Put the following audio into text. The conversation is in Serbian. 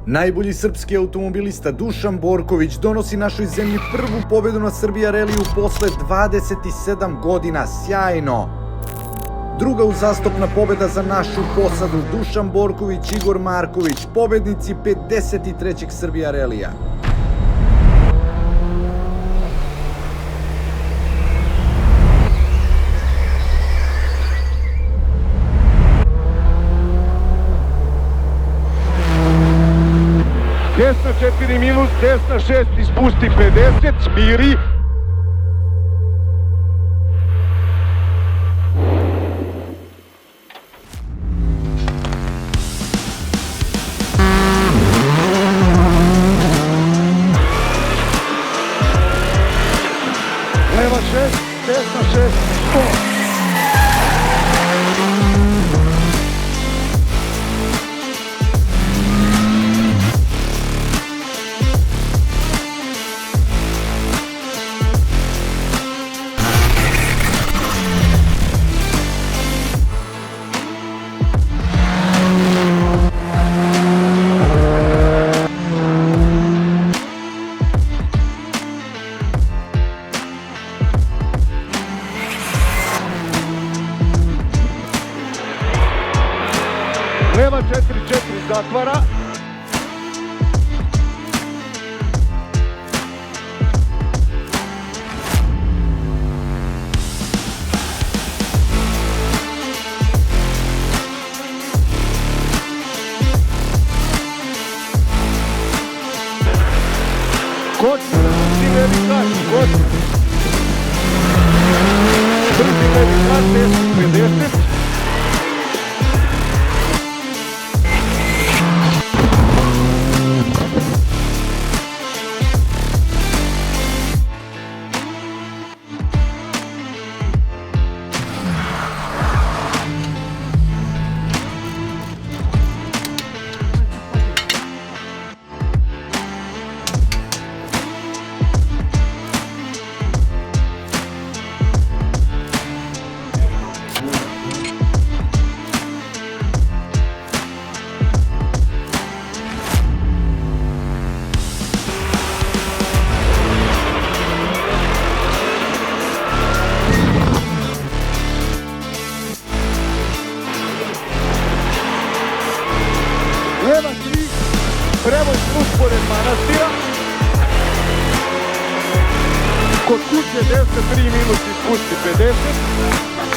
Najbolji srpski automobilista Dušan Borković donosi našoj zemlji prvu pobedu na Srbija Reliju posle 27 godina, sjajno! Druga uzastopna pobeda za našu posadu, Dušan Borković, Igor Marković, pobednici 53. Srbija Relija. Desna 4 minus, desna 6, ispusti 50, smiri. Leva 6, desna 6, 100. Leva 4-4 zatvara. Koči, brzi levi krak, koči. Brzi levi krak, 10-50. Leva 3, prevoj plus pored manastira. Kod kuće desna 3 minus, ispusti 50.